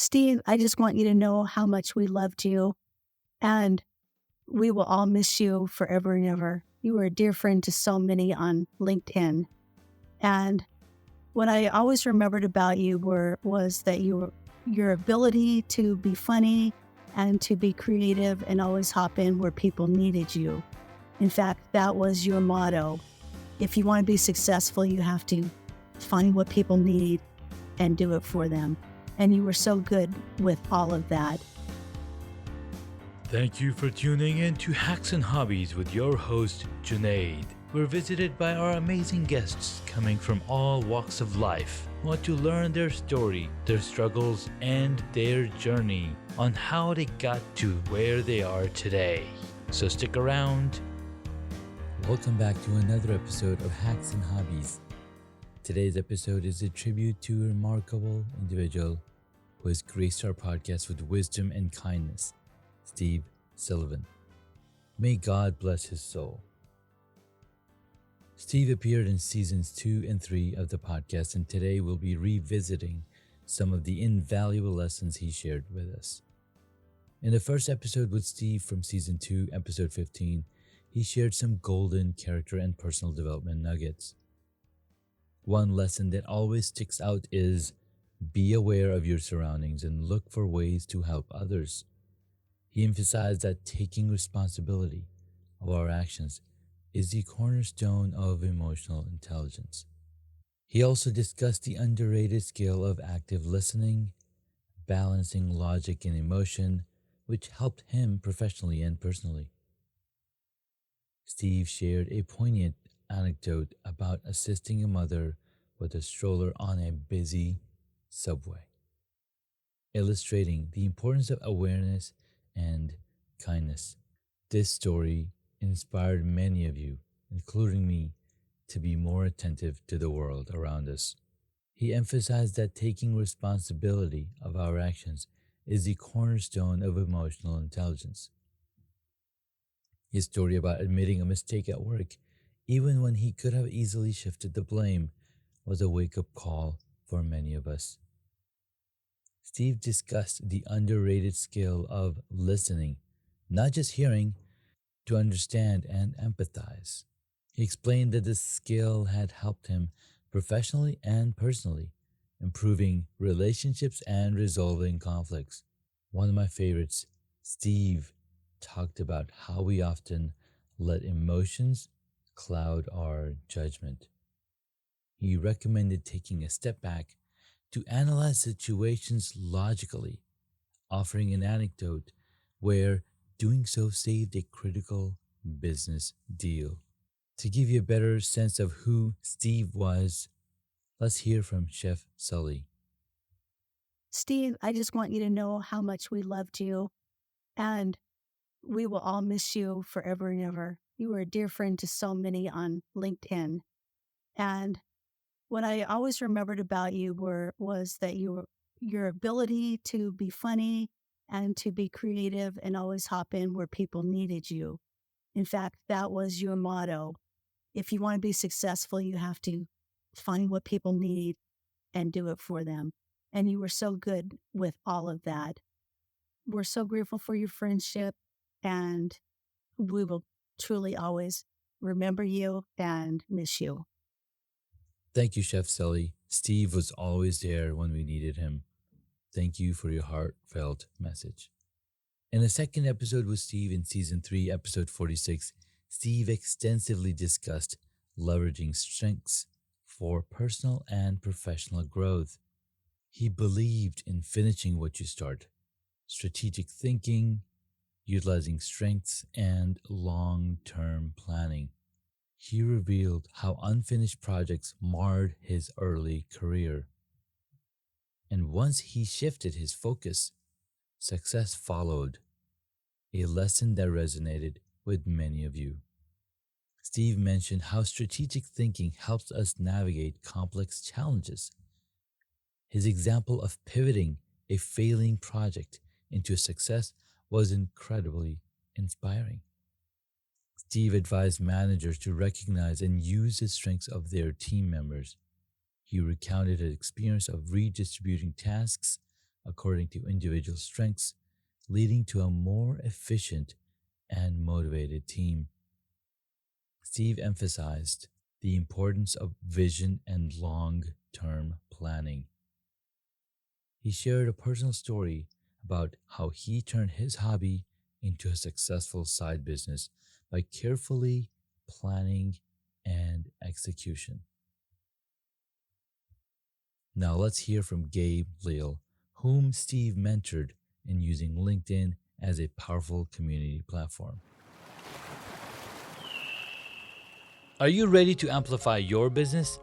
Steve, I just want you to know how much we loved you, and we will all miss you forever and ever. You were a dear friend to so many on LinkedIn. And what I always remembered about you was that your ability to be funny and to be creative and always hop in where people needed you. In fact, that was your motto. If you want to be successful, you have to find what people need and do it for them. And you were so good with all of that. Thank you for tuning in to Hacks and Hobbies with your host, Junaid. We're visited by our amazing guests coming from all walks of life who want to learn their story, their struggles, and their journey on how they got to where they are today. So stick around. Welcome back to another episode of Hacks and Hobbies. Today's episode is a tribute to a remarkable individual who has graced our podcast with wisdom and kindness, Steve Sullivan. May God bless his soul. Steve appeared in seasons 2 and 3 of the podcast, and today we'll be revisiting some of the invaluable lessons he shared with us. In the first episode with Steve from season 2, episode 15, he shared some golden character and personal development nuggets. One lesson that always sticks out is be aware of your surroundings and look for ways to help others. He emphasized that taking responsibility of our actions is the cornerstone of emotional intelligence. He also discussed the underrated skill of active listening, balancing logic and emotion, which helped him professionally and personally. Steve shared a poignant anecdote about assisting a mother with a stroller on a busy subway, illustrating the importance of awareness and kindness. This story inspired many of you, including me, to be more attentive to the world around us. He emphasized that taking responsibility of our actions is the cornerstone of emotional intelligence. His story about admitting a mistake at work, even when he could have easily shifted the blame, was a wake-up call for many of us. Steve discussed the underrated skill of listening, not just hearing, to understand and empathize. He explained that this skill had helped him professionally and personally, improving relationships and resolving conflicts. One of my favorites, Steve talked about how we often let emotions cloud our judgment. He recommended taking a step back to analyze situations logically, offering an anecdote where doing so saved a critical business deal. To give you a better sense of who Steve was, let's hear from Chef Sully. Steve, I just want you to know how much we loved you, and we will all miss you forever and ever. You were a dear friend to so many on LinkedIn. And what I always remembered about you was that your ability to be funny and to be creative and always hop in where people needed you. In fact, that was your motto. If you want to be successful, you have to find what people need and do it for them. And you were so good with all of that. We're so grateful for your friendship, and we will truly always remember you and miss you. Thank you, Chef Sully. Steve was always there when we needed him. Thank you for your heartfelt message. In the second episode with Steve in season 3, episode 46, Steve extensively discussed leveraging strengths for personal and professional growth. He believed in finishing what you start, strategic thinking, utilizing strengths, and long-term planning. He revealed how unfinished projects marred his early career. And once he shifted his focus, success followed, a lesson that resonated with many of you. Steve mentioned how strategic thinking helps us navigate complex challenges. His example of pivoting a failing project into a success was incredibly inspiring. Steve advised managers to recognize and use the strengths of their team members. He recounted his experience of redistributing tasks according to individual strengths, leading to a more efficient and motivated team. Steve emphasized the importance of vision and long term planning. He shared a personal story about how he turned his hobby into a successful side business by carefully planning and execution. Now let's hear from Gabe Leal, whom Steve mentored in using LinkedIn as a powerful community platform. Are you ready to amplify your business?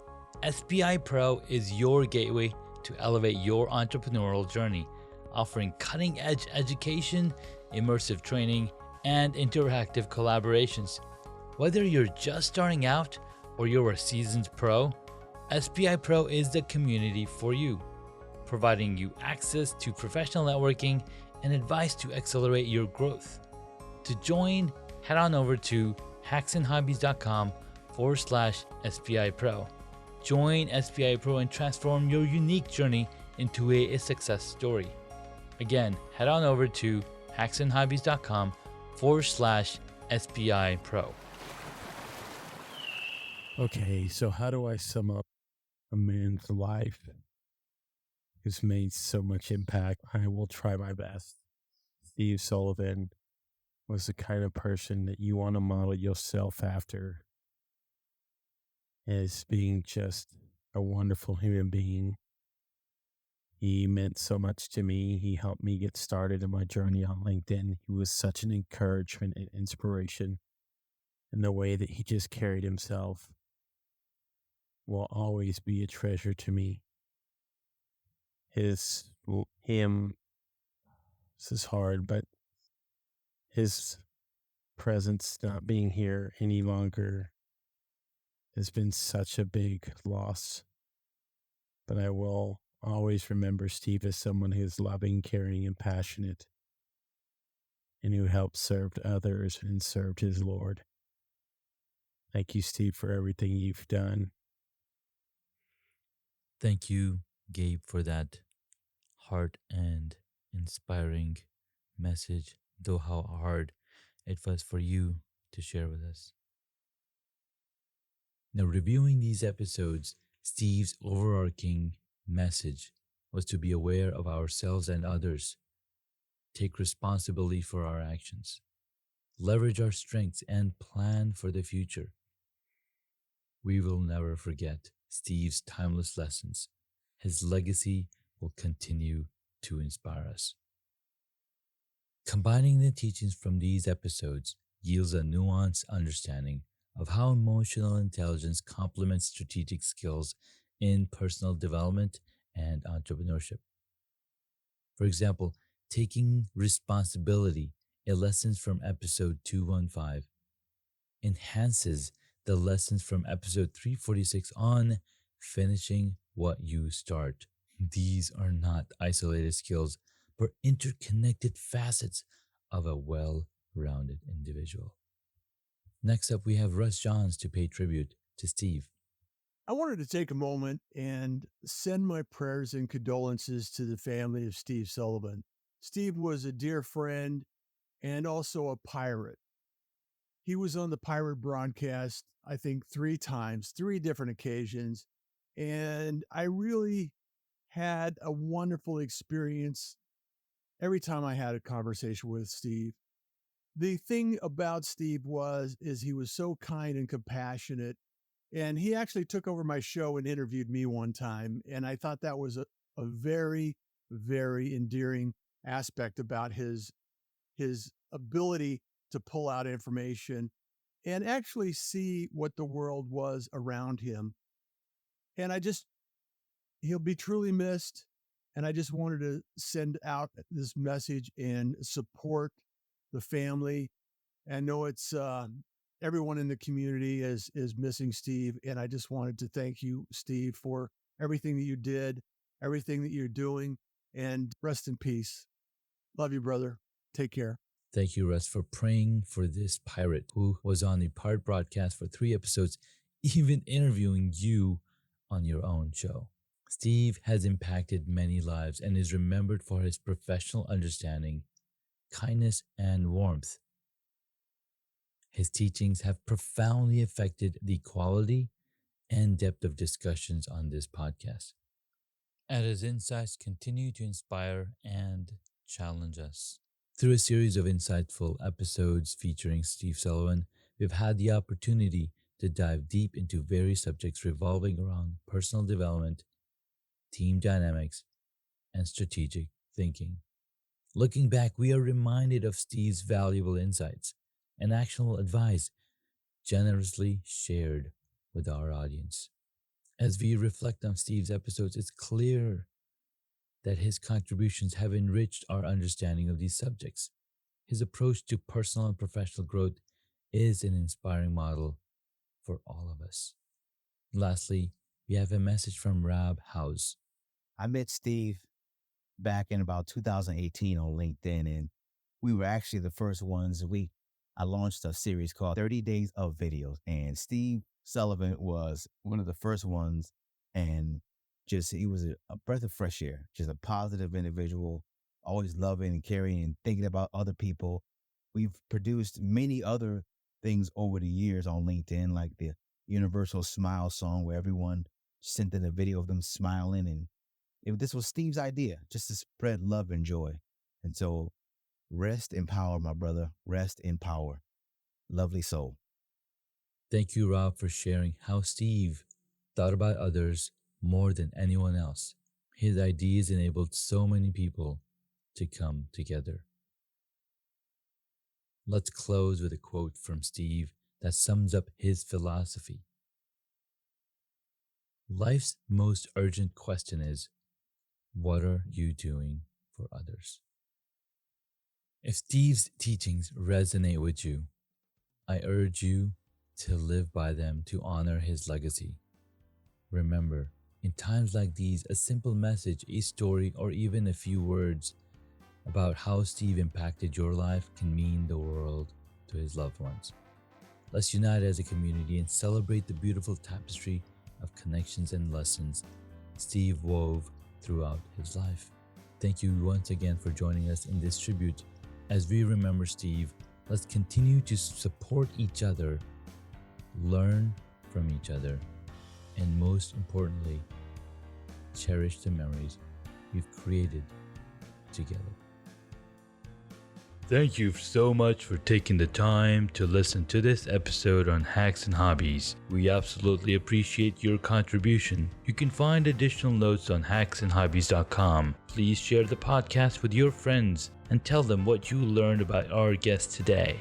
SPI Pro is your gateway to elevate your entrepreneurial journey, offering cutting edge education, immersive training, and interactive collaborations. Whether you're just starting out or you're a seasoned pro, SPI Pro is the community for you, providing you access to professional networking and advice to accelerate your growth. To join, head on over to hacksandhobbies.com/SPI Pro. Join SPI Pro and transform your unique journey into a success story. Again, head on over to hacksandhobbies.com/SPI Pro. Okay, so how do I sum up a man's life who's made so much impact? I will try my best. Steve Sullivan was the kind of person that you want to model yourself after as being just a wonderful human being. He meant so much to me. He helped me get started in my journey on LinkedIn. He was such an encouragement and inspiration in the way that he just carried himself. Will always be a treasure to me. This is hard, but his presence not being here any longer has been such a big loss. But I will always remember Steve as someone who is loving, caring, and passionate, and who helped serve others and served his Lord. Thank you, Steve, for everything you've done. Thank you, Gabe, for that heart and inspiring message, though how hard it was for you to share with us. Now, reviewing these episodes, Steve's overarching message was to be aware of ourselves and others, take responsibility for our actions, leverage our strengths, and plan for the future. We will never forget Steve's timeless lessons. His legacy will continue to inspire us. Combining the teachings from these episodes yields a nuanced understanding of how emotional intelligence complements strategic skills in personal development and entrepreneurship. For example, taking responsibility, a lesson from episode 215, enhances the lessons from episode 346 on finishing what you start. These are not isolated skills, but interconnected facets of a well-rounded individual. Next up, we have Russ Johns to pay tribute to Steve. I wanted to take a moment and send my prayers and condolences to the family of Steve Sullivan. Steve was a dear friend and also a pirate. He was on the pirate broadcast, I think 3 times, 3 different occasions. And I really had a wonderful experience every time I had a conversation with Steve. The thing about Steve is he was so kind and compassionate. And he actually took over my show and interviewed me one time. And I thought that was a very, very endearing aspect about his ability to pull out information and actually see what the world was around him. And he'll be truly missed. And I just wanted to send out this message and support the family. I know it's everyone in the community is missing Steve. And I just wanted to thank you, Steve, for everything that you did, everything that you're doing, and rest in peace. Love you, brother. Take care. Thank you, Russ, for praying for this pirate who was on the Pirate broadcast for 3 episodes, even interviewing you on your own show. Steve has impacted many lives and is remembered for his professional understanding, kindness, and warmth. His teachings have profoundly affected the quality and depth of discussions on this podcast. And his insights continue to inspire and challenge us. Through a series of insightful episodes featuring Steve Sullivan, we've had the opportunity to dive deep into various subjects revolving around personal development, team dynamics, and strategic thinking. Looking back, we are reminded of Steve's valuable insights and actionable advice generously shared with our audience. As we reflect on Steve's episodes, it's clear that his contributions have enriched our understanding of these subjects. His approach to personal and professional growth is an inspiring model for all of us. Lastly, we have a message from Rob House. I met Steve back in about 2018 on LinkedIn, and we were actually the first ones. I launched a series called 30 Days of Videos, and Steve Sullivan was one of the first ones, and he was a breath of fresh air, just a positive individual, always loving and caring and thinking about other people. We've produced many other things over the years on LinkedIn, like the Universal Smile song, where everyone sent in a video of them smiling. And this was Steve's idea, just to spread love and joy. And so rest in power, my brother. Rest in power. Lovely soul. Thank you, Rob, for sharing how Steve thought about others more than anyone else. His ideas enabled so many people to come together. Let's close with a quote from Steve that sums up his philosophy. Life's most urgent question is, what are you doing for others? If Steve's teachings resonate with you, I urge you to live by them to honor his legacy. Remember, in times like these, a simple message, a story, or even a few words about how Steve impacted your life can mean the world to his loved ones. Let's unite as a community and celebrate the beautiful tapestry of connections and lessons Steve wove throughout his life. Thank you once again for joining us in this tribute. As we remember Steve, let's continue to support each other, learn from each other, and most importantly, cherish the memories we've created together. Thank you so much for taking the time to listen to this episode on Hacks and Hobbies. We absolutely appreciate your contribution. You can find additional notes on hacksandhobbies.com. Please share the podcast with your friends and tell them what you learned about our guest today.